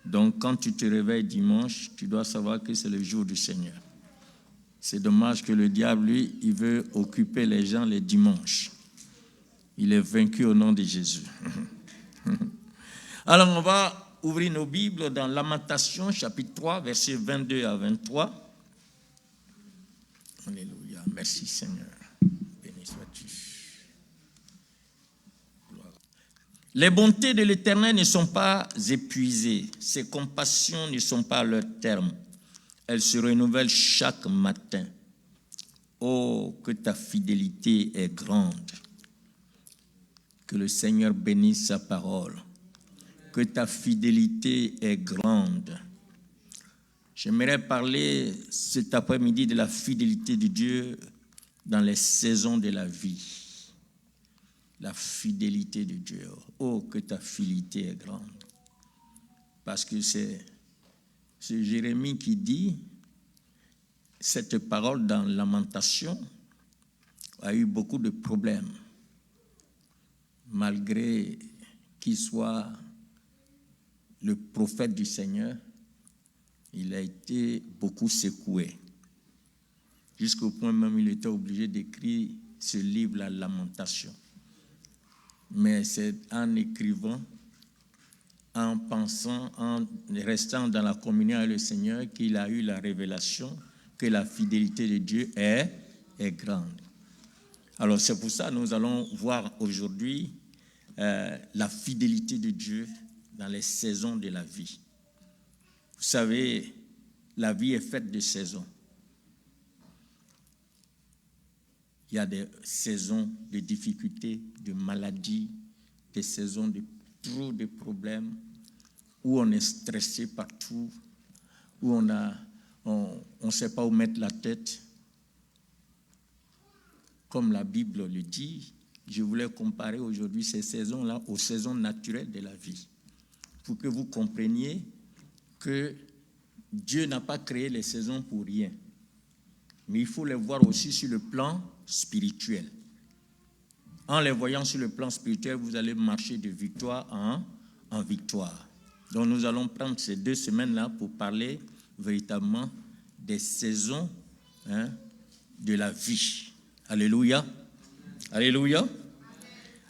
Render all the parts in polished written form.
Donc, quand tu te réveilles dimanche, tu dois savoir que c'est le jour du Seigneur. C'est dommage que le diable, lui, il veut occuper les gens les dimanches. Il est vaincu au nom de Jésus. Alors, on va ouvrir nos Bibles dans Lamentation, chapitre 3, versets 22 à 23. Alléluia. Merci, Seigneur. Béni sois-tu. Les bontés de l'Éternel ne sont pas épuisées. Ses compassions ne sont pas à leur terme. Elles se renouvellent chaque matin. Oh, que ta fidélité est grande. Que le Seigneur bénisse sa parole. Que ta fidélité est grande. J'aimerais parler cet après-midi de la fidélité de Dieu dans les saisons de la vie. La fidélité de Dieu. Oh, que ta fidélité est grande. Parce que c'est Jérémie qui dit cette parole dans Lamentation a eu beaucoup de problèmes. Malgré qu'il soit le prophète du Seigneur, il a été beaucoup secoué. Jusqu'au point même il était obligé d'écrire ce livre, la Lamentation. Mais c'est en écrivant, en pensant, en restant dans la communion avec le Seigneur qu'il a eu la révélation que la fidélité de Dieu est grande. Alors c'est pour ça que nous allons voir aujourd'hui la fidélité de Dieu dans les saisons de la vie. Vous savez, la vie est faite de saisons. Il y a des saisons de difficultés, de maladies, des saisons de trop de problèmes, où on est stressé partout, où on ne sait pas où mettre la tête. Comme la Bible le dit, je voulais comparer aujourd'hui ces saisons-là aux saisons naturelles de la vie, pour que vous compreniez que Dieu n'a pas créé les saisons pour rien, mais il faut les voir aussi sur le plan spirituel. En les voyant sur le plan spirituel, vous allez marcher de victoire en victoire. Donc nous allons prendre ces 2 semaines-là pour parler véritablement des saisons de la vie. Alléluia. Alléluia.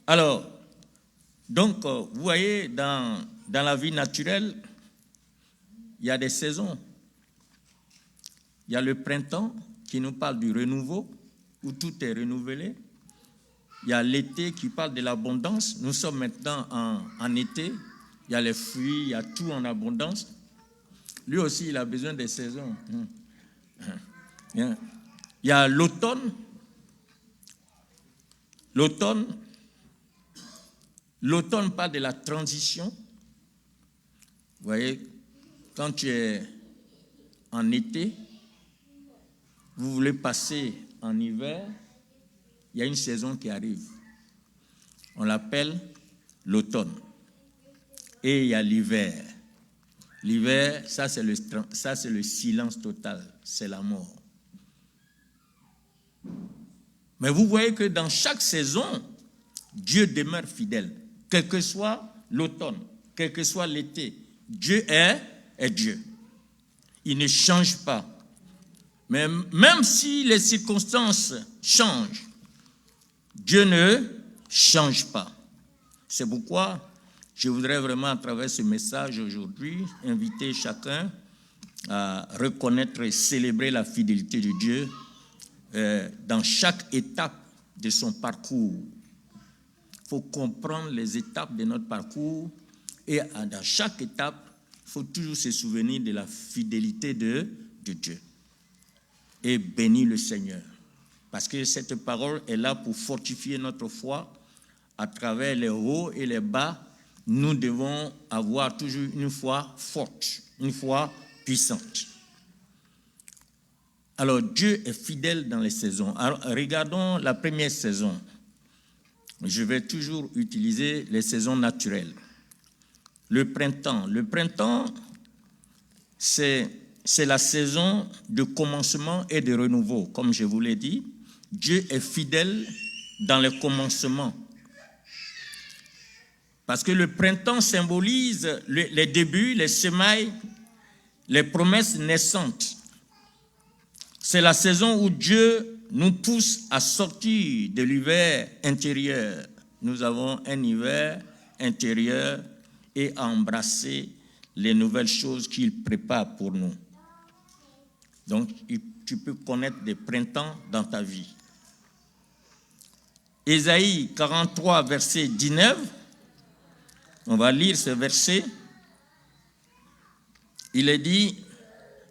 Alors, donc, vous voyez, dans la vie naturelle, il y a des saisons. Il y a le printemps qui nous parle du renouveau, où tout est renouvelé. Il y a l'été qui parle de l'abondance. Nous sommes maintenant en été. Il y a les fruits, il y a tout en abondance. Lui aussi, il a besoin des saisons. Il y a l'automne. L'automne parle de la transition. Vous voyez, quand tu es en été, vous voulez passer en hiver, il y a une saison qui arrive. On l'appelle l'automne. Et il y a l'hiver. L'hiver, ça c'est le silence total, c'est la mort. Mais vous voyez que dans chaque saison, Dieu demeure fidèle. Quel que soit l'automne, quel que soit l'été, Dieu est Dieu. Il ne change pas. Mais même si les circonstances changent, Dieu ne change pas. C'est pourquoi je voudrais vraiment, à travers ce message aujourd'hui, inviter chacun à reconnaître et célébrer la fidélité de Dieu dans chaque étape de son parcours. Il faut comprendre les étapes de notre parcours et dans chaque étape, il faut toujours se souvenir de la fidélité de Dieu. Et bénir le Seigneur. Parce que cette parole est là pour fortifier notre foi. À travers les hauts et les bas, nous devons avoir toujours une foi forte, une foi puissante. Alors, Dieu est fidèle dans les saisons. Alors, regardons la première saison. Je vais toujours utiliser les saisons naturelles. Le printemps. Le printemps, c'est la saison de commencement et de renouveau. Comme je vous l'ai dit, Dieu est fidèle dans le commencement. Parce que le printemps symbolise les débuts, les semailles, les promesses naissantes. C'est la saison où Dieu nous pousse à sortir de l'hiver intérieur. Nous avons un hiver intérieur et à embrasser les nouvelles choses qu'il prépare pour nous. Donc, tu peux connaître des printemps dans ta vie. Ésaïe 43, verset 19. On va lire ce verset. Il est dit,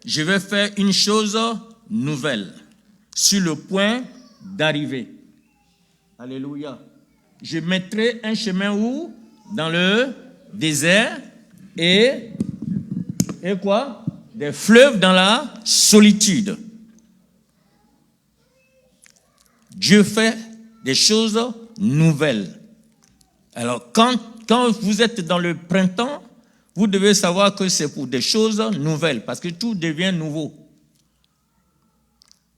je vais faire une chose nouvelle, sur le point d'arriver. Alléluia. Je mettrai un chemin où? Dans le désert et quoi? Des fleuves dans la solitude. Dieu fait des choses nouvelles. Alors, quand vous êtes dans le printemps, vous devez savoir que c'est pour des choses nouvelles, parce que tout devient nouveau.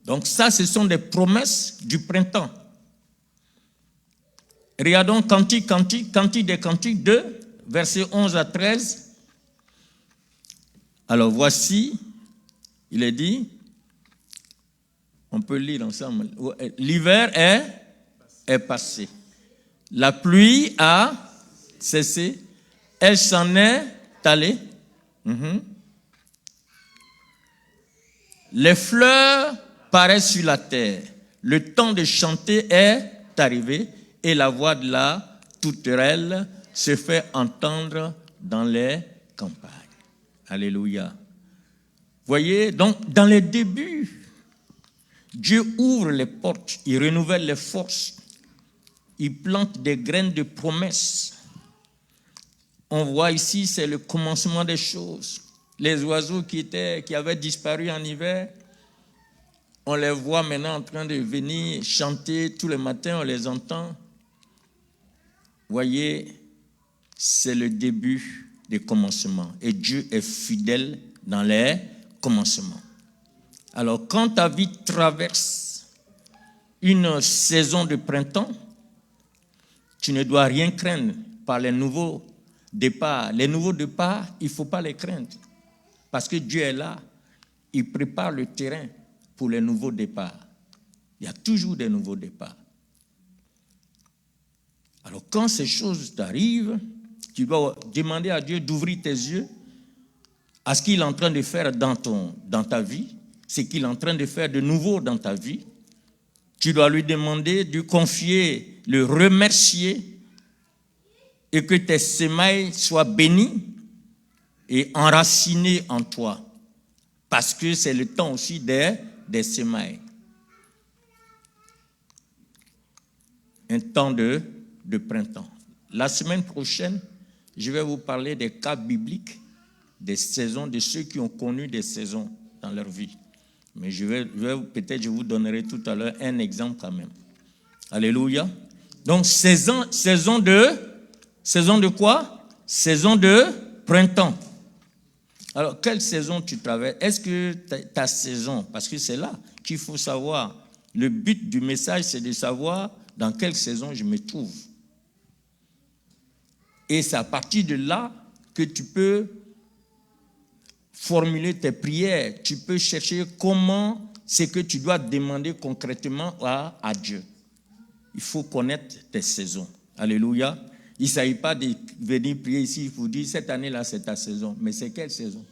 Donc ça, ce sont des promesses du printemps. Regardons Cantique des Cantiques 2, versets 11 à 13. Alors voici, il est dit, on peut lire ensemble, l'hiver est passé. La pluie a cessé, elle s'en est allée. Les fleurs paraissent sur la terre. Le temps de chanter est arrivé et la voix de la tourterelle se fait entendre dans les campagnes. Alléluia. Voyez, donc dans les débuts, Dieu ouvre les portes, il renouvelle les forces, il plante des graines de promesses. On voit ici, c'est le commencement des choses. Les oiseaux qui avaient disparu en hiver, on les voit maintenant en train de venir chanter tous les matins, on les entend. Voyez, c'est le début des commencements. Et Dieu est fidèle dans les commencements. Alors, quand ta vie traverse une saison de printemps, tu ne dois rien craindre par les nouveaux départs. Les nouveaux départs, il ne faut pas les craindre. Parce que Dieu est là. Il prépare le terrain pour les nouveaux départs. Il y a toujours des nouveaux départs. Alors, quand ces choses t'arrivent, tu dois demander à Dieu d'ouvrir tes yeux à ce qu'il est en train de faire dans ta vie, ce qu'il est en train de faire de nouveau dans ta vie. Tu dois lui demander de confier, le remercier et que tes semailles soient bénies et enracinées en toi. Parce que c'est le temps aussi des semailles. Un temps de printemps. La semaine prochaine, je vais vous parler des cas bibliques, des saisons, de ceux qui ont connu des saisons dans leur vie. Mais peut-être je vous donnerai tout à l'heure un exemple quand même. Alléluia. Donc, saison de quoi? Saison de printemps. Alors, quelle saison tu traverses? Est-ce que ta saison, parce que c'est là qu'il faut savoir, le but du message, c'est de savoir dans quelle saison je me trouve. Et c'est à partir de là que tu peux formuler tes prières. Tu peux chercher comment c'est que tu dois demander concrètement à Dieu. Il faut connaître tes saisons. Alléluia. Il ne s'agit pas de venir prier ici, il faut dire, cette année-là, c'est ta saison. Mais c'est quelle saison?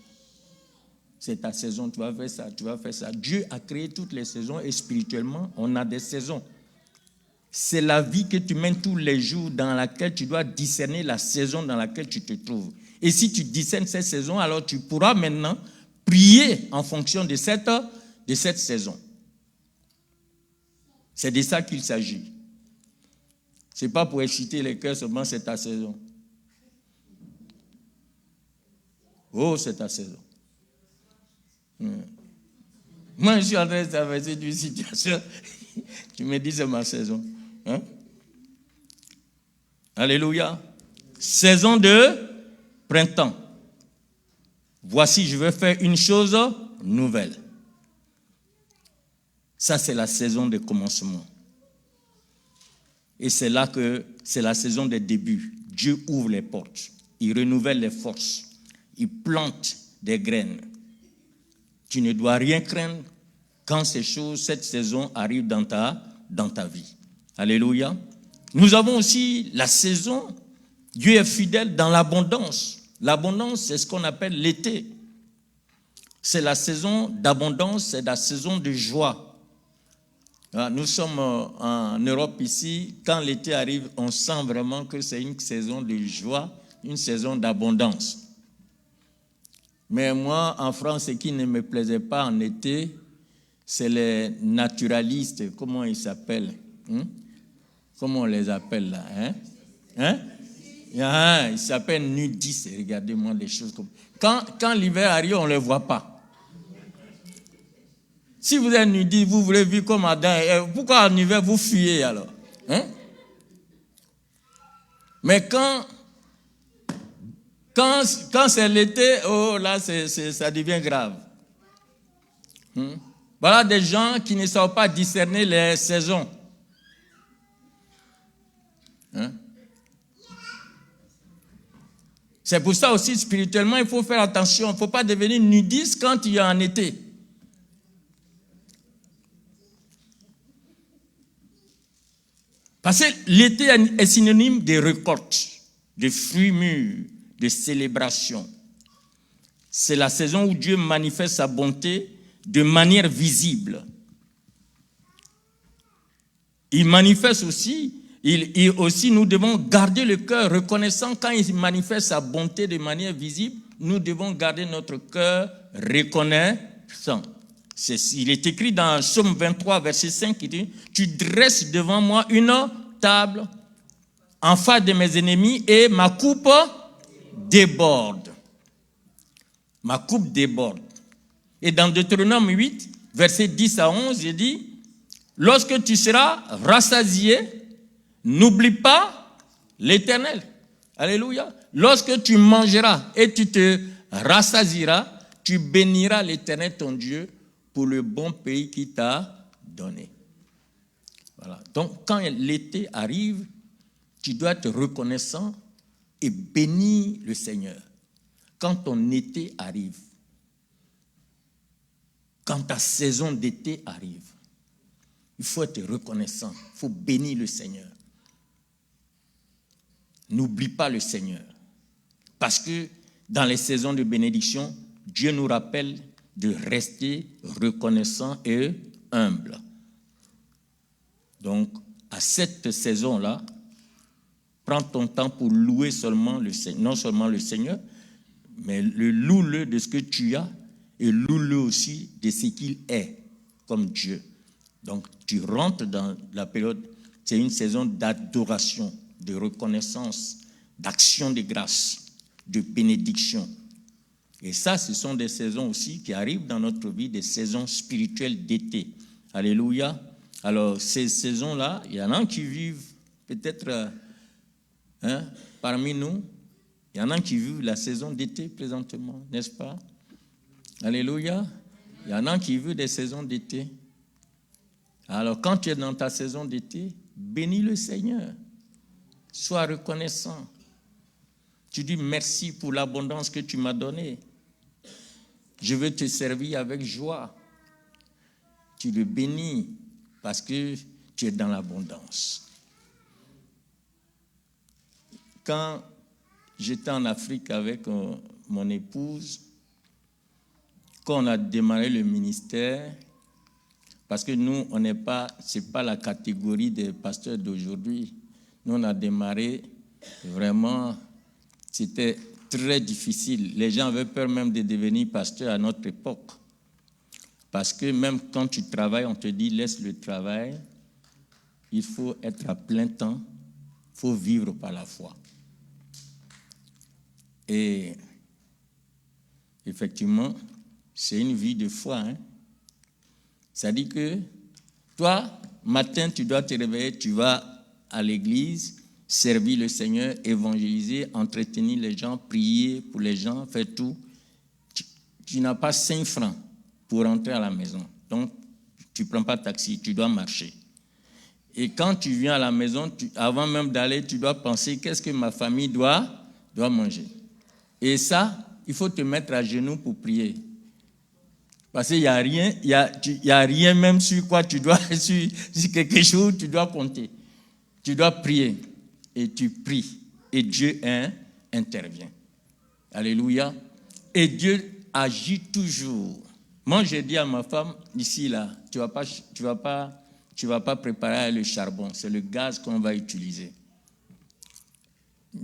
C'est ta saison, tu vas faire ça, tu vas faire ça. Dieu a créé toutes les saisons et spirituellement, on a des saisons. C'est la vie que tu mènes tous les jours dans laquelle tu dois discerner la saison dans laquelle tu te trouves. Et si tu discernes cette saison, alors tu pourras maintenant prier en fonction de cette saison. C'est de ça qu'il s'agit. Ce n'est pas pour exciter les cœurs seulement, c'est ta saison. Oh, c'est ta saison. Moi, je suis en train de traverser une situation. Tu me dis, c'est ma saison. Hein? Alléluia. Saison de printemps. Voici, je vais faire une chose nouvelle. Ça, c'est la saison de commencement. Et c'est là que c'est la saison des débuts. Dieu ouvre les portes, il renouvelle les forces, il plante des graines. Tu ne dois rien craindre quand ces choses, cette saison arrive dans ta vie. Alléluia. Nous avons aussi la saison, Dieu est fidèle dans l'abondance. L'abondance, c'est ce qu'on appelle l'été. C'est la saison d'abondance, c'est la saison de joie. Nous sommes en Europe ici, quand l'été arrive, on sent vraiment que c'est une saison de joie, une saison d'abondance. Mais moi, en France, ce qui ne me plaisait pas en été, c'est les naturalistes, comment ils s'appellent? Comment on les appelle là? Ils s'appellent nudistes, regardez-moi les choses comme... Quand l'hiver arrive, on ne les voit pas. Si vous êtes nudiste, vous voulez vivre comme Adam, pourquoi en hiver vous fuyez alors? Mais quand c'est l'été, oh là, ça devient grave. Voilà des gens qui ne savent pas discerner les saisons. C'est pour ça aussi, spirituellement, il faut faire attention. Il ne faut pas devenir nudiste quand il y a un été. Parce que l'été est synonyme de récolte, de fruits mûrs, de célébration. C'est la saison où Dieu manifeste sa bonté de manière visible. Il manifeste aussi, nous devons garder le cœur reconnaissant quand il manifeste sa bonté de manière visible. Nous devons garder notre cœur reconnaissant. Il est écrit dans Psaume 23, verset 5, qui dit « Tu dresses devant moi une table en face de mes ennemis et ma coupe déborde. » Ma coupe déborde. Et dans Deutéronome 8, verset 10 à 11, il dit « Lorsque tu seras rassasié, n'oublie pas l'Éternel. » Alléluia. Lorsque tu mangeras et tu te rassasieras, tu béniras l'Éternel ton Dieu pour le bon pays qu'il t'a donné. Voilà. Donc, quand l'été arrive, tu dois être reconnaissant et bénir le Seigneur. Quand ton été arrive, quand ta saison d'été arrive, il faut être reconnaissant, il faut bénir le Seigneur. N'oublie pas le Seigneur. Parce que dans les saisons de bénédiction, Dieu nous rappelle de rester reconnaissant et humble. Donc, à cette saison-là, prends ton temps pour louer seulement non seulement le Seigneur, mais loue-le de ce que tu as et loue-le aussi de ce qu'il est comme Dieu. Donc, tu rentres dans la période, c'est une saison d'adoration, de reconnaissance, d'action de grâce, de bénédiction. Et ça, ce sont des saisons aussi qui arrivent dans notre vie, des saisons spirituelles d'été. Alléluia. Alors, ces saisons-là, il y en a qui vivent peut-être parmi nous, il y en a qui vivent la saison d'été présentement, n'est-ce pas? Alléluia. Il y en a qui vivent des saisons d'été. Alors, quand tu es dans ta saison d'été, bénis le Seigneur. Sois reconnaissant. Tu dis merci pour l'abondance que tu m'as donnée. Je veux te servir avec joie. Tu le bénis parce que tu es dans l'abondance. Quand j'étais en Afrique avec mon épouse, quand on a démarré le ministère, parce que nous, c'est pas la catégorie des pasteurs d'aujourd'hui. Nous, on a démarré vraiment, c'était très difficile. Les gens avaient peur même de devenir pasteur à notre époque. Parce que même quand tu travailles, on te dit laisse le travail. Il faut être à plein temps. Il faut vivre par la foi. Et effectivement, c'est une vie de foi. Ça dit que toi, matin, tu dois te réveiller, tu vas à l'église, servir le Seigneur, évangéliser, entretenir les gens, prier pour les gens, faire tout. Tu n'as pas 5 francs pour rentrer à la maison. Donc, tu ne prends pas de taxi, tu dois marcher. Et quand tu viens à la maison, avant même d'aller, tu dois penser qu'est-ce que ma famille doit manger. Et ça, il faut te mettre à genoux pour prier. Parce qu'il n'y a rien, il y a rien même sur quoi tu dois, sur quelque chose, tu dois compter. Tu dois prier. Et tu pries. Et Dieu intervient. Alléluia. Et Dieu agit toujours. Moi, j'ai dit à ma femme, ici, là, tu vas pas préparer le charbon. C'est le gaz qu'on va utiliser.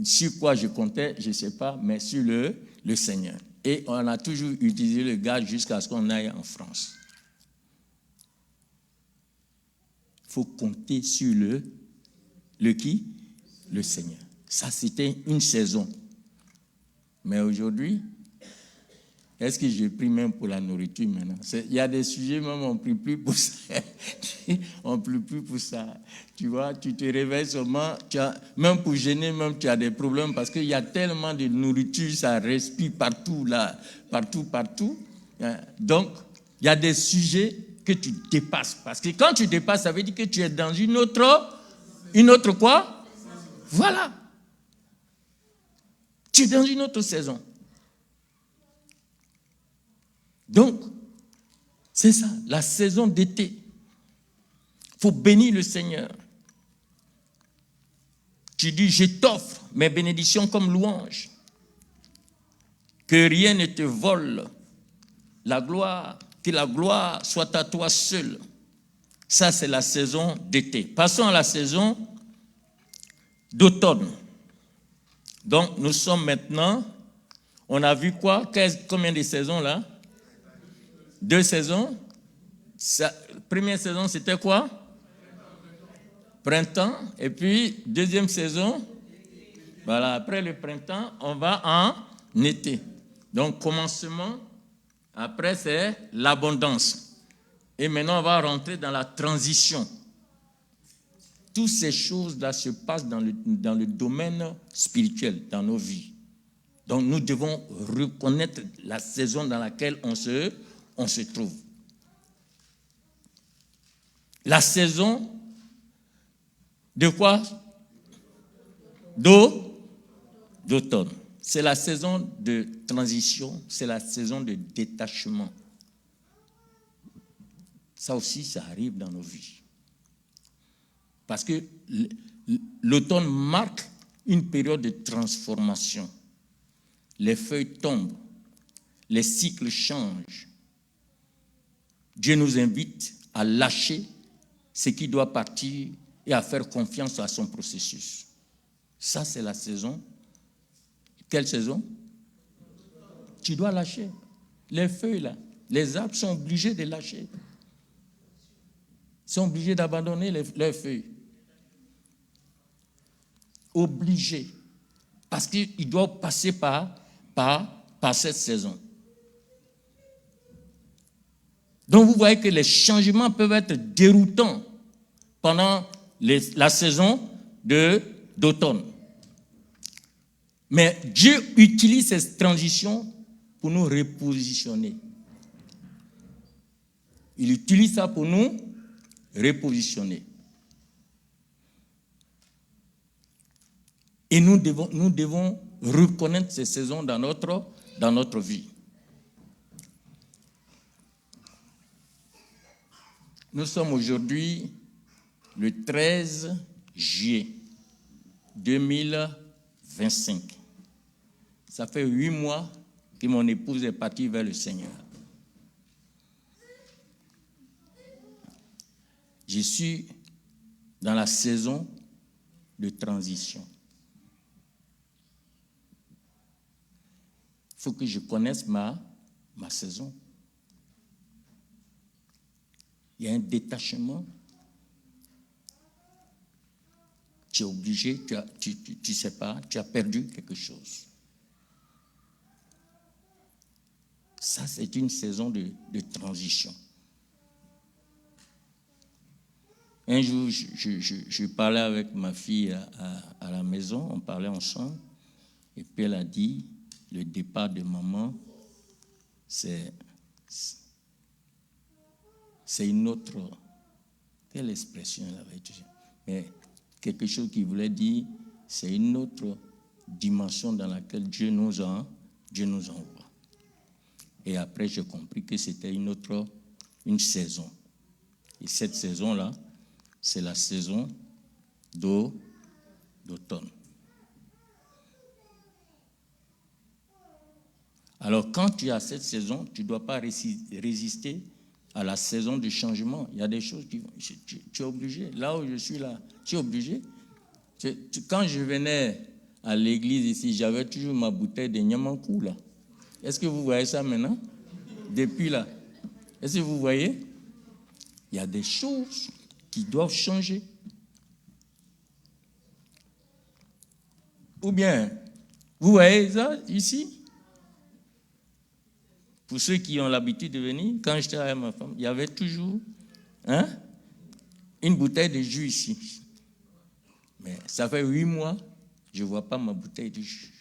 Sur quoi je comptais, je ne sais pas, mais sur le Seigneur. Et on a toujours utilisé le gaz jusqu'à ce qu'on aille en France. Il faut compter sur le qui? Le Seigneur. Ça, c'était une saison. Mais aujourd'hui, est-ce que je prie même pour la nourriture maintenant? Il y a des sujets, même on ne prie plus pour ça. On ne prie plus pour ça. Tu vois, tu te réveilles seulement, même pour gêner, même tu as des problèmes parce qu'il y a tellement de nourriture, ça respire partout, là, partout. Donc, il y a des sujets que tu dépasses. Parce que quand tu dépasses, ça veut dire que tu es dans une autre quoi? Voilà. Tu es dans une autre saison. Donc, c'est ça, la saison d'été. Il faut bénir le Seigneur. Tu dis, je t'offre mes bénédictions comme louange. Que rien ne te vole la gloire, que la gloire soit à toi seul. Ça, c'est la saison d'été. Passons à la saison d'automne. Donc, nous sommes maintenant, on a vu quoi? Combien de saisons là? 2 saisons. Première saison, c'était quoi? Printemps. Et puis, deuxième saison, voilà, après le printemps, on va en été. Donc, commencement, après, c'est l'abondance. Et maintenant, on va rentrer dans la transition. Toutes ces choses-là se passent dans le domaine spirituel, dans nos vies. Donc, nous devons reconnaître la saison dans laquelle on se trouve. La saison de quoi? D'automne. C'est la saison de transition, c'est la saison de détachement. Ça aussi, ça arrive dans nos vies. Parce que l'automne marque une période de transformation. Les feuilles tombent, les cycles changent. Dieu nous invite à lâcher ce qui doit partir et à faire confiance à son processus. Ça, c'est la saison. Quelle saison? Tu dois lâcher. Les feuilles, là, les arbres sont obligés de lâcher. Ils sont obligés d'abandonner leurs feuilles. Obligés. Parce qu'ils doivent passer par cette saison. Donc, vous voyez que les changements peuvent être déroutants pendant la saison d'automne. Mais Dieu utilise ces transitions pour nous repositionner. Il utilise ça pour nous repositionner. Et nous devons reconnaître ces saisons dans notre vie. Nous sommes aujourd'hui le 13 juillet 2025. Ça fait 8 mois que mon épouse est partie vers le Seigneur. Je suis dans la saison de transition. Il faut que je connaisse ma saison. Il y a un détachement. Tu es obligé, tu sais pas, tu as perdu quelque chose. Ça, c'est une saison de transition. Un jour, je parlais avec ma fille à la maison, on parlait ensemble, et puis elle a dit, le départ de maman, c'est une autre... Quelle expression elle avait utilisée? Mais quelque chose qui voulait dire, c'est une autre dimension dans laquelle Dieu nous envoie. Et après, j'ai compris que c'était une saison. Et cette saison-là, c'est la saison d'automne. Alors, quand tu as cette saison, tu ne dois pas résister à la saison du changement. Il y a des choses qui... Tu es obligé. Là où je suis là, tu es obligé. Quand je venais à l'église ici, j'avais toujours ma bouteille de Niamankou, là. Est-ce que vous voyez ça maintenant? Depuis là. Est-ce que vous voyez? Il y a des choses qui doivent changer. Ou bien, vous voyez ça ici? Pour ceux qui ont l'habitude de venir, quand j'étais avec ma femme, il y avait toujours une bouteille de jus ici. Mais ça fait 8 mois, je ne vois pas ma bouteille de jus.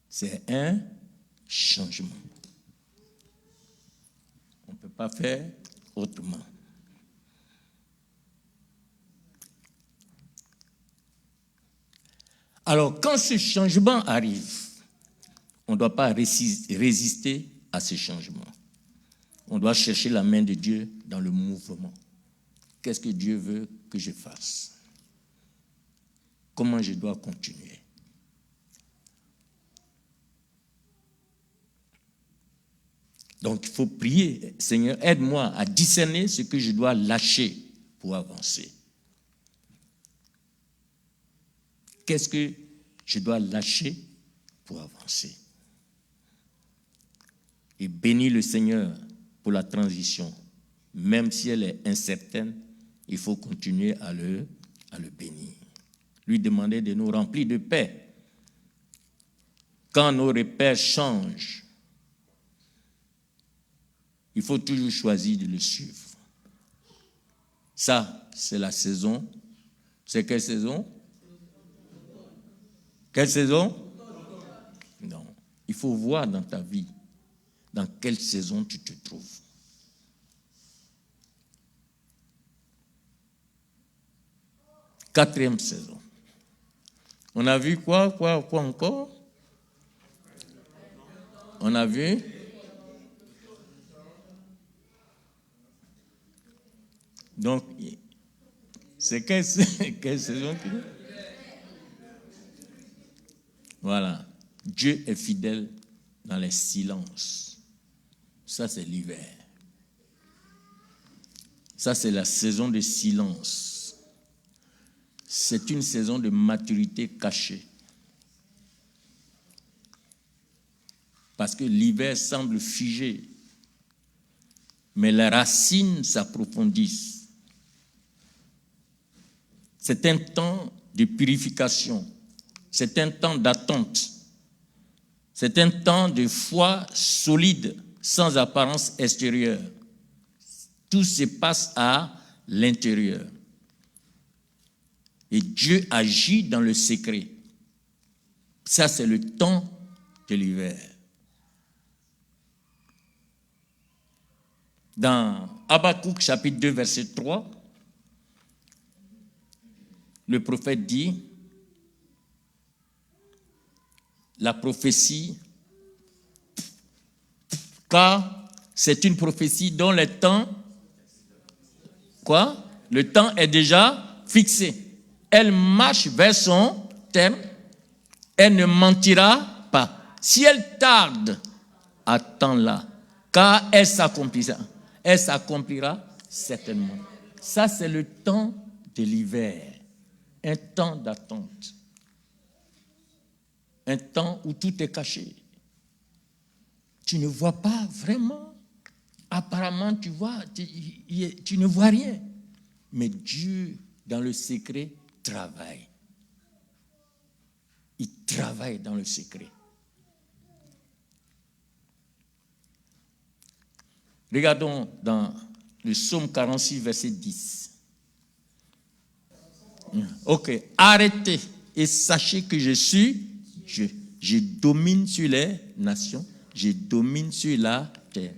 C'est un changement. On ne peut pas faire autrement. Alors, quand ce changement arrive, on ne doit pas résister à ce changement. On doit chercher la main de Dieu dans le mouvement. Qu'est-ce que Dieu veut que je fasse? Comment je dois continuer? Donc, il faut prier. Seigneur, aide-moi à discerner ce que je dois lâcher pour avancer. Qu'est-ce que je dois lâcher pour avancer? Et bénis le Seigneur pour la transition. Même si elle est incertaine, il faut continuer à le bénir. Lui demander de nous remplir de paix. Quand nos repères changent, il faut toujours choisir de le suivre. Ça, c'est la saison. C'est quelle saison? Quelle saison? Non. Il faut voir dans ta vie dans quelle saison tu te trouves. Quatrième saison. On a vu quoi encore? On a vu donc c'est quelle saison? Voilà. Dieu est fidèle dans les silences. Ça, c'est l'hiver. Ça, c'est la saison de silence. C'est une saison de maturité cachée. Parce que l'hiver semble figé, mais les racines s'approfondissent. C'est un temps de purification. C'est un temps d'attente. C'est un temps de foi solide, sans apparence extérieure. Tout se passe à l'intérieur. Et Dieu agit dans le secret. Ça, c'est le temps de l'hiver. Dans Habakkuk, chapitre 2, verset 3, le prophète dit, la prophétie, car c'est une prophétie dont le temps, le temps est déjà fixé. Elle marche vers son terme, elle ne mentira pas. Si elle tarde, attends-la, car elle s'accomplira certainement. Ça, c'est le temps de l'hiver, un temps d'attente. Un temps où tout est caché. Tu ne vois pas vraiment. Apparemment, tu ne vois rien. Mais Dieu, dans le secret, travaille. Il travaille dans le secret. Regardons dans le psaume 46, verset 10. Ok. Arrêtez et sachez que je suis Dieu. Je domine sur les nations. Je domine sur la terre.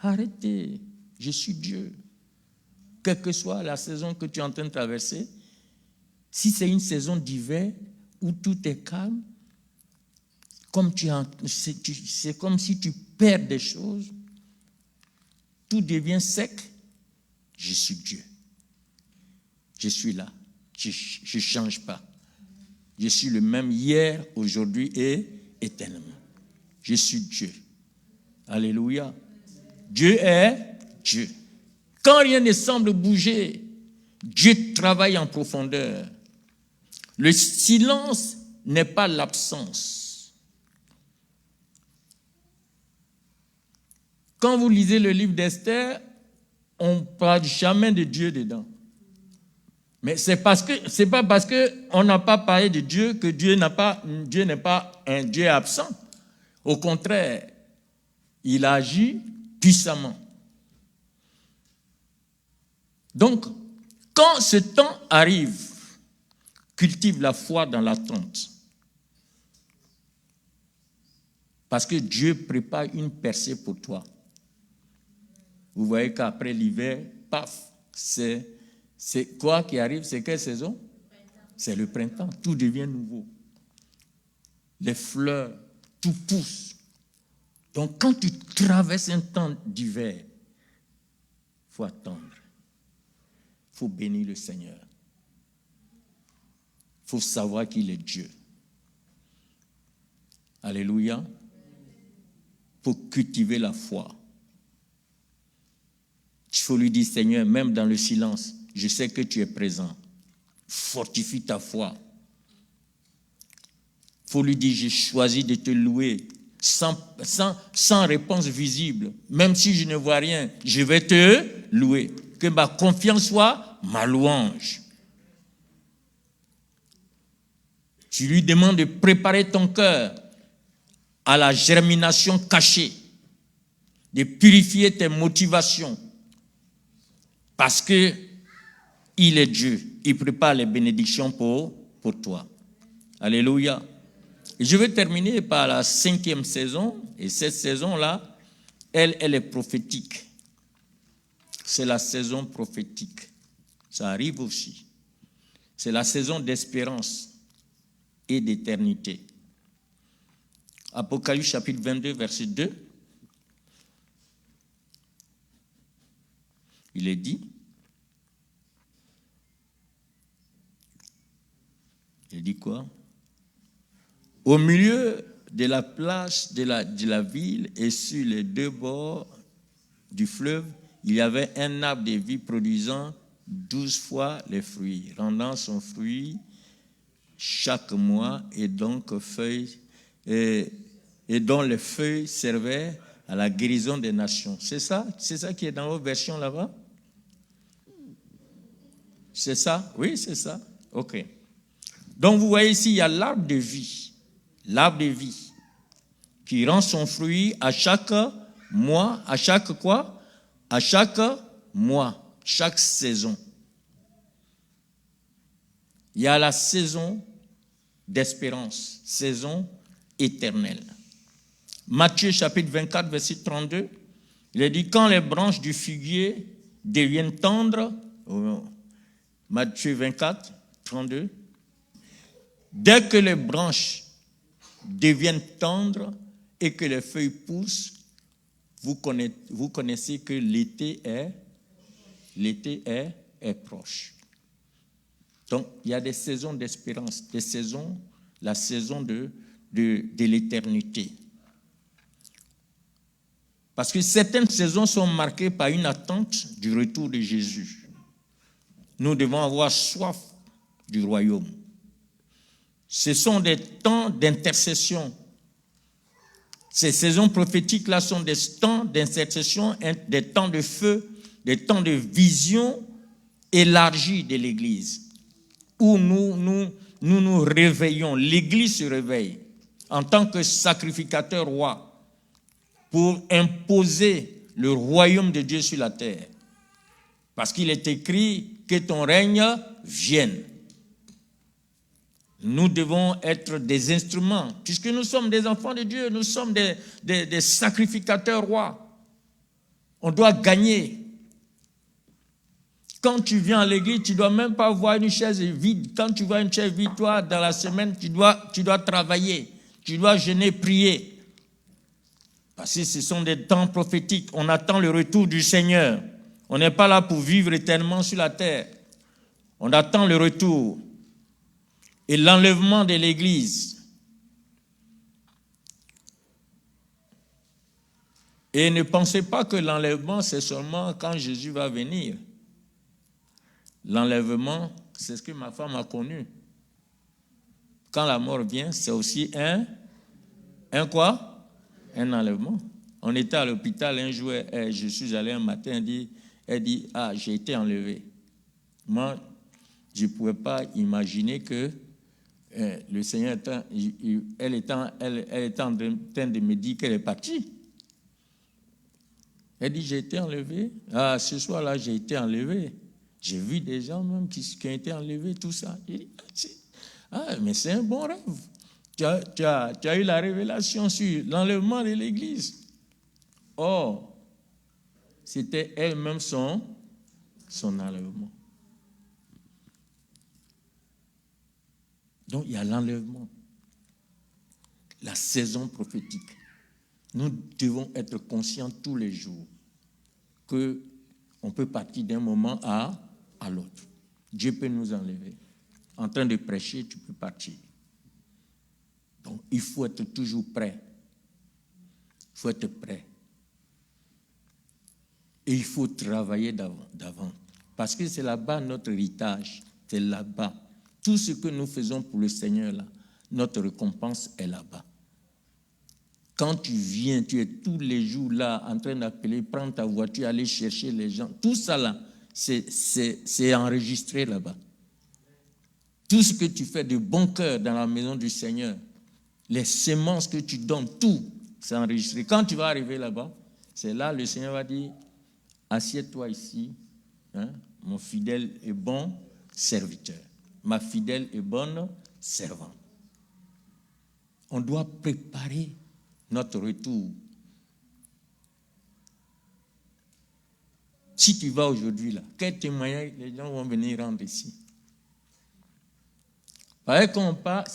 Arrêtez. Je suis Dieu. quelle que soit la saison que tu es en train de traverser, si c'est une saison d'hiver où tout est calme, c'est comme si tu perds des choses, tout devient sec, je suis Dieu. Je suis là. Je ne change pas. Je suis le même hier, aujourd'hui et éternellement. Je suis Dieu. Alléluia. Dieu est Dieu. Quand rien ne semble bouger, Dieu travaille en profondeur. Le silence n'est pas l'absence. Quand vous lisez le livre d'Esther, on ne parle jamais de Dieu dedans. Mais c'est pas parce qu'on n'a pas parlé de Dieu que Dieu n'est pas un Dieu absent. Au contraire, il agit puissamment. Donc, quand ce temps arrive, cultive la foi dans l'attente. Parce que Dieu prépare une percée pour toi. Vous voyez qu'après l'hiver, paf, c'est quoi qui arrive? C'est quelle saison? C'est le printemps. Tout devient nouveau. Les fleurs, tout pousse. Donc, quand tu traverses un temps d'hiver, il faut attendre. Il faut bénir le Seigneur. Il faut savoir qu'il est Dieu. Alléluia. Pour cultiver la foi. Il faut lui dire, Seigneur, même dans le silence, je sais que tu es présent. Fortifie ta foi. Il faut lui dire, j'ai choisi de te louer sans réponse visible. Même si je ne vois rien, je vais te louer. Que ma confiance soit ma louange. Tu lui demandes de préparer ton cœur à la germination cachée, de purifier tes motivations, parce que il est Dieu. Il prépare les bénédictions pour toi. Alléluia. Et je vais terminer par la 5e saison. Et cette saison-là, elle est prophétique. C'est la saison prophétique. Ça arrive aussi. C'est la saison d'espérance et d'éternité. Apocalypse chapitre 22, verset 2. Il est dit, quoi? Au milieu de la place de la ville et sur les deux bords du fleuve, il y avait un arbre de vie produisant 12 fois les fruits, rendant son fruit chaque mois et dont les feuilles servaient à la guérison des nations. C'est ça qui est dans vos versions là-bas? C'est ça? Oui, c'est ça. OK. Donc, vous voyez ici, il y a l'arbre de vie. L'arbre de vie qui rend son fruit à chaque mois. À chaque quoi? À chaque mois. Chaque saison. Il y a la saison d'espérance. Saison éternelle. Matthieu chapitre 24, verset 32. Il est dit, quand les branches du figuier deviennent tendres, Matthieu 24, 32, dès que les branches deviennent tendres et que les feuilles poussent, vous connaissez que l'été est proche. Donc, il y a des saisons d'espérance, la saison de l'éternité. Parce que certaines saisons sont marquées par une attente du retour de Jésus. Nous devons avoir soif du royaume. Ce sont des temps d'intercession. Ces saisons prophétiques-là sont des temps d'intercession, des temps de feu, des temps de vision élargie de l'Église, où nous réveillons. L'Église se réveille en tant que sacrificateur roi pour imposer le royaume de Dieu sur la terre. Parce qu'il est écrit que ton règne vienne. Nous devons être des instruments, puisque nous sommes des enfants de Dieu, nous sommes des sacrificateurs rois. On doit gagner. Quand tu viens à l'église, tu ne dois même pas voir une chaise vide. Quand tu vois une chaise vide, toi, dans la semaine, tu dois travailler. Tu dois jeûner, prier. Parce que ce sont des temps prophétiques. On attend le retour du Seigneur. On n'est pas là pour vivre éternellement sur la terre. On attend le retour et l'enlèvement de l'Église. Et ne pensez pas que l'enlèvement, c'est seulement quand Jésus va venir. L'enlèvement, c'est ce que ma femme a connu. Quand la mort vient, c'est aussi un quoi? Un enlèvement. On était à l'hôpital un jour, je suis allé un matin, elle dit, j'ai été enlevé. Moi, je ne pouvais pas imaginer que le Seigneur, elle était en train de me dire qu'elle est partie. Elle dit, j'ai été enlevé. Ce soir-là, j'ai été enlevé. J'ai vu des gens même qui ont été enlevés, tout ça. J'ai dit, mais c'est un bon rêve. Tu as eu la révélation sur l'enlèvement de l'Église. Or, c'était elle-même son enlèvement. Donc, il y a l'enlèvement, la saison prophétique. Nous devons être conscients tous les jours qu'on peut partir d'un moment à l'autre. Dieu peut nous enlever. En train de prêcher, tu peux partir. Donc, il faut être toujours prêt. Il faut être prêt. Et il faut travailler d'avant. Parce que c'est là-bas notre héritage. C'est là-bas. Tout ce que nous faisons pour le Seigneur, là, notre récompense est là-bas. Quand tu viens, tu es tous les jours là, en train d'appeler, prendre ta voiture, aller chercher les gens. Tout ça là, c'est enregistré là-bas. Tout ce que tu fais de bon cœur dans la maison du Seigneur, les semences que tu donnes, tout, c'est enregistré. Quand tu vas arriver là-bas, c'est là le Seigneur va dire, assieds-toi ici, mon fidèle et bon serviteur, ma fidèle et bonne servante. On doit préparer notre retour. Si tu vas aujourd'hui là, quel témoignage les gens vont venir rendre ici? Pareil qu'on parle,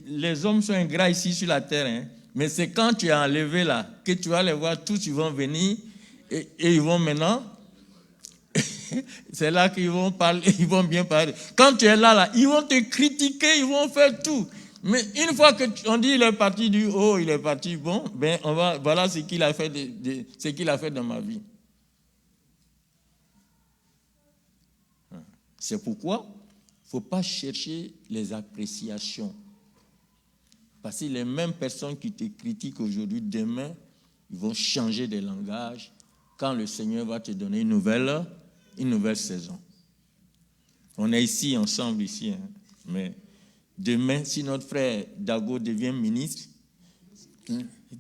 les hommes sont ingrats ici sur la terre, mais c'est quand tu es enlevé là, que tu vas les voir, tous ils vont venir et ils vont maintenant, c'est là qu'ils vont parler, ils vont bien parler. Quand tu es là, ils vont te critiquer, ils vont faire tout. Mais une fois qu'on dit il est parti il est parti, bon, ben voilà ce qu'il a fait, ce qu'il a fait dans ma vie. C'est pourquoi il ne faut pas chercher les appréciations. Parce que les mêmes personnes qui te critiquent aujourd'hui, demain, ils vont changer de langage quand le Seigneur va te donner une nouvelle saison. On est ici, ensemble ici, mais demain, si notre frère Dago devient ministre,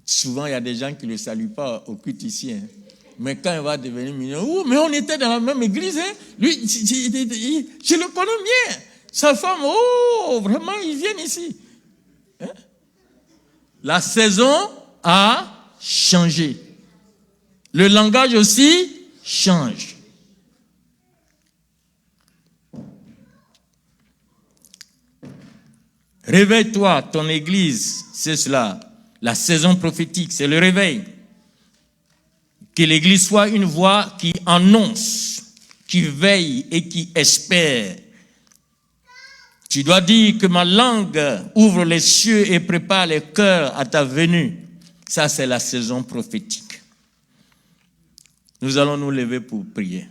souvent il y a des gens qui ne le saluent pas au culte ici. Mais quand il va devenir ministre, mais on était dans la même église. Lui, je le connais bien. Sa femme, vraiment, ils viennent ici. La saison a changé. Le langage aussi change. Réveille-toi, ton église, c'est cela. La saison prophétique, c'est le réveil. Que l'église soit une voix qui annonce, qui veille et qui espère. Tu dois dire que ma langue ouvre les cieux et prépare les cœurs à ta venue. Ça, c'est la saison prophétique. Nous allons nous lever pour prier.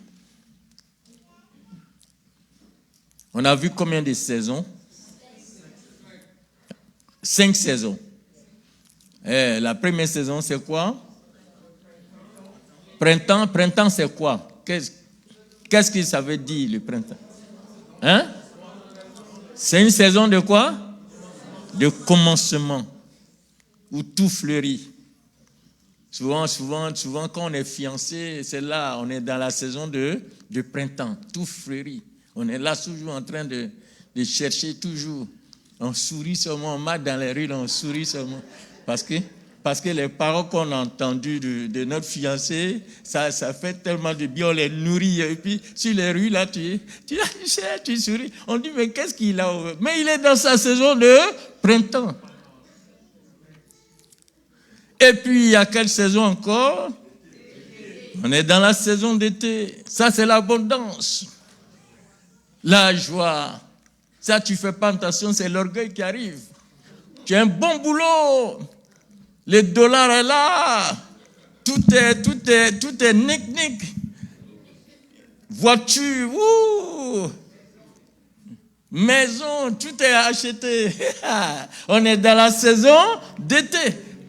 On a vu combien de saisons? 5 saisons. La première saison, c'est quoi? Printemps, c'est quoi? Qu'est-ce que ça veut dire, le printemps? C'est une saison de quoi? De commencement, où tout fleurit. Souvent, quand on est fiancé, c'est là, on est dans la saison de printemps, tout fleurit. On est là toujours en train de chercher toujours. On sourit seulement, on marche dans les rues, on sourit seulement. Parce parce que les paroles qu'on a entendues de notre fiancé, ça fait tellement de bien, on les nourrit. Et puis, sur les rues, là, tu souris. On dit, mais qu'est-ce qu'il a? Mais il est dans sa saison de printemps. Et puis, il y a quelle saison encore? On est dans la saison d'été. Ça, c'est l'abondance. La joie. Ça, tu ne fais pas attention, c'est l'orgueil qui arrive. Tu as un bon boulot. Le dollar est là. Tout est nick-nick. Voiture, maison, tout est acheté. On est dans la saison d'été.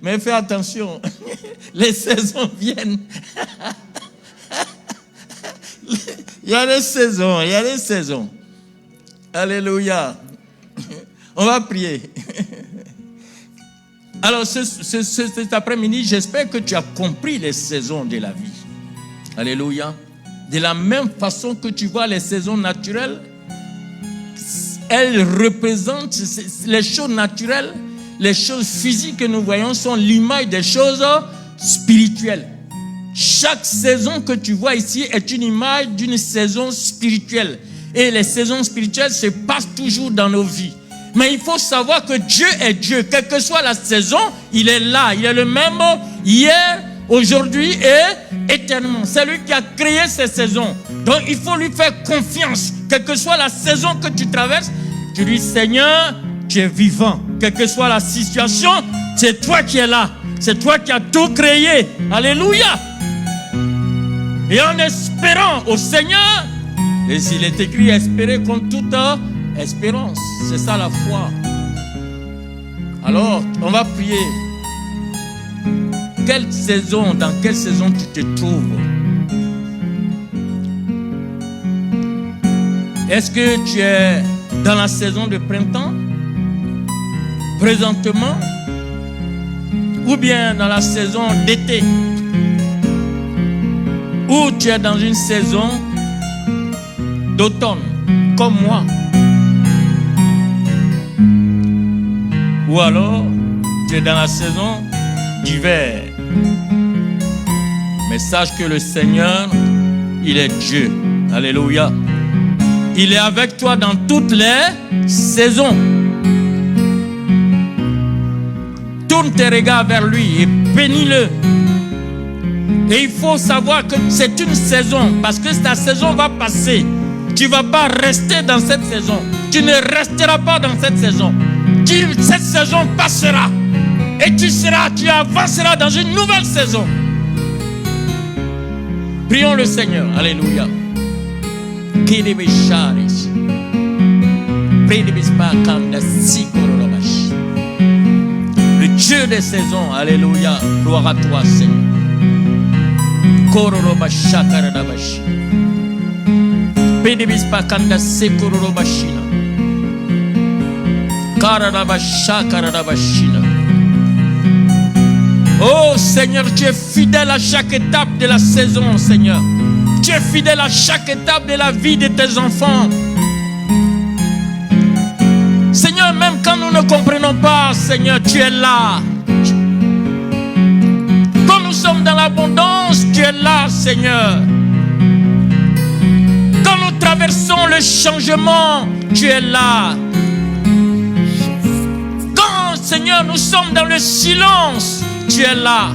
Mais fais attention, les saisons viennent. Il y a des saisons. Alléluia. On va prier. Alors, cet après-midi, j'espère que tu as compris les saisons de la vie. Alléluia. De la même façon que tu vois les saisons naturelles, elles représentent les choses naturelles, les choses physiques que nous voyons sont l'image des choses spirituelles. Chaque saison que tu vois ici est une image d'une saison spirituelle. Et les saisons spirituelles se passent toujours dans nos vies. Mais il faut savoir que Dieu est Dieu. Quelle que soit la saison, il est là. Il est le même hier, aujourd'hui et éternellement. C'est lui qui a créé ces saisons. Donc il faut lui faire confiance. Quelle que soit la saison que tu traverses, tu dis, Seigneur, tu es vivant. Quelle que soit la situation, c'est toi qui es là. C'est toi qui as tout créé. Alléluia. Et en espérant au Seigneur, et il est écrit, espérer contre toute espérance. C'est ça la foi. Alors, on va prier. Dans quelle saison tu te trouves? Est-ce que tu es dans la saison de printemps, présentement, ou bien dans la saison d'été, ou tu es dans une saison d'automne, comme moi? Ou alors, tu es dans la saison d'hiver. Mais sache que le Seigneur, il est Dieu. Alléluia. Il est avec toi dans toutes les saisons. Tourne tes regards vers lui et bénis-le. Et il faut savoir que c'est une saison, parce que ta saison va passer. Tu ne vas pas rester dans cette saison. Tu ne resteras pas dans cette saison. Cette saison passera. Et tu avanceras dans une nouvelle saison. Prions le Seigneur. Alléluia. Le Dieu des saisons. Alléluia. Gloire à toi, Seigneur. Oh Seigneur, tu es fidèle à chaque étape de la saison, Seigneur. Tu es fidèle à chaque étape de la vie de tes enfants. Seigneur, même quand nous ne comprenons pas, Seigneur, tu es là. Quand nous sommes dans l'abondance, tu es là, Seigneur. Quand nous traversons le changement, tu es là. Seigneur, nous sommes dans le silence. Tu es là.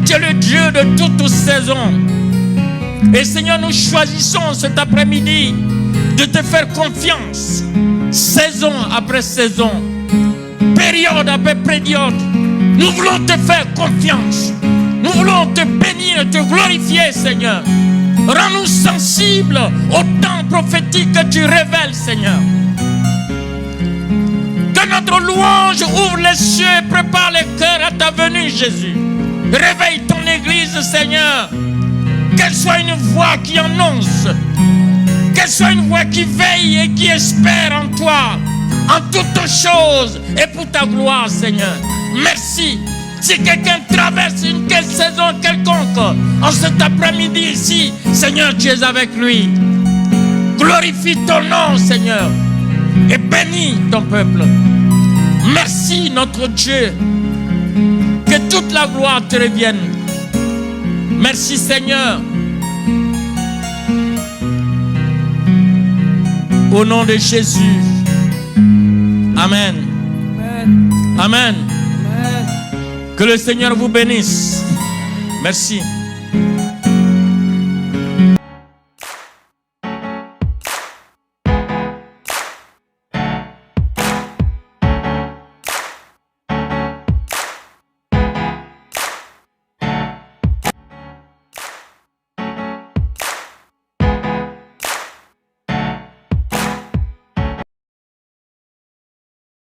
Tu es le Dieu de toutes saisons. Et Seigneur, nous choisissons cet après-midi de te faire confiance. Saison après saison. Période après période. Nous voulons te faire confiance. Nous voulons te bénir, te glorifier, Seigneur. Rends-nous sensibles au temps prophétique que tu révèles, Seigneur. Que notre louange ouvre les cieux et prépare les cœurs à ta venue, Jésus. Réveille ton église, Seigneur. Qu'elle soit une voix qui annonce. Qu'elle soit une voix qui veille et qui espère en toi. En toutes choses et pour ta gloire, Seigneur. Merci. Si quelqu'un traverse une saison quelconque, en cet après-midi ici, Seigneur, tu es avec lui. Glorifie ton nom, Seigneur. Et bénis ton peuple. Merci notre Dieu toute la gloire te revienne. Merci Seigneur. Au nom de Jésus. Amen. Amen. Amen. Que le Seigneur vous bénisse. Merci.